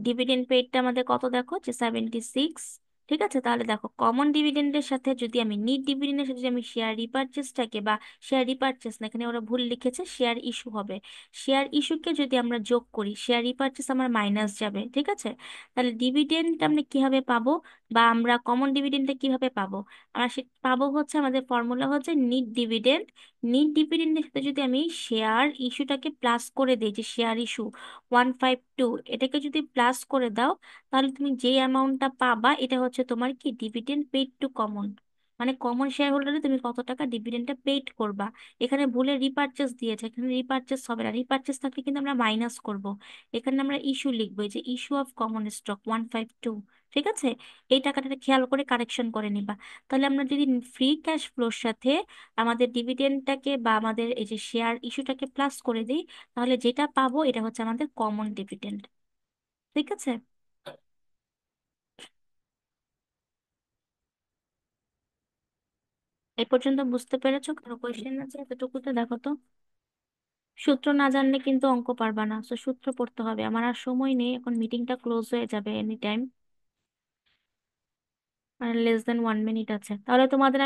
ডিভিডেন্ড পেইডটা আমাদের কত, দেখো যে 76। ঠিক আছে, তাহলে দেখো কমন ডিভিডেন্ডের সাথে যদি আমি নিট ডিভিডেন্ডের সাথে যদি আমি শেয়ার রিপারচেসটাকে, বা শেয়ার রিপারচেস না, এখানে ওরা ভুল লিখেছে, শেয়ার ইস্যু হবে, শেয়ার ইস্যুকে যদি আমরা যোগ করি, শেয়ার রিপারচেস আমার মাইনাস যাবে। ঠিক আছে, তাহলে ডিভিডেন্ড আমরা কিভাবে পাবো, বা আমরা কমন ডিভিডেন্ডটা কিভাবে পাবো, আমরা সে পাবো হচ্ছে আমাদের ফর্মুলা হচ্ছে নিট ডিভিডেন্ড। নিট ডিভিডেন্ডের সাথে যদি আমি শেয়ার ইস্যুটাকে প্লাস করে দিই, যে শেয়ার ইস্যু 152, এটাকে যদি প্লাস করে দাও, তাহলে তুমি যে অ্যামাউন্টটা পাবা এটা হচ্ছে তোমার কি, ডিভিডেন্ড পেইড টু কমন, মানে কমন শেয়ার হোল্ডারে তুমি কত টাকা ডিভিডেন্ডটা পেইড করবা। এখানে ভুলে রিপারচেস দিয়েছে, এখানে রিপারচেস হবে না, রিপারচেস থাকলে কিন্তু আমরা মাইনাস করব। এখানে আমরা ইস্যু লিখবো, এই যে ইস্যু অফ কমন স্টক 152। ঠিক আছে, এই টাকাটা খেয়াল করে কারেকশন করে নিবা। তাহলে আমরা যদি ফ্রি ক্যাশ ফ্লোর সাথে আমাদের ডিভিডেন্ডটাকে বা আমাদের এই যে শেয়ার ইস্যুটাকে প্লাস করে দিই, তাহলে যেটা পাবো এটা হচ্ছে আমাদের কমন ডিভিডেন্ড। ঠিক আছে, এই পর্যন্ত বুঝতে পেরেছো, কোনো কোয়েশ্চেন আছে এতটুকুতে, দেখো তো। সূত্র না জানলে কিন্তু অঙ্ক পারবা না, তো সূত্র পড়তে হবে। আমার আর সময় নেই, এখন মিটিংটা ক্লোজ হয়ে যাবে এনি টাইম, আর লেস দেন 1 মিনিট আছে। তাহলে তোমাদের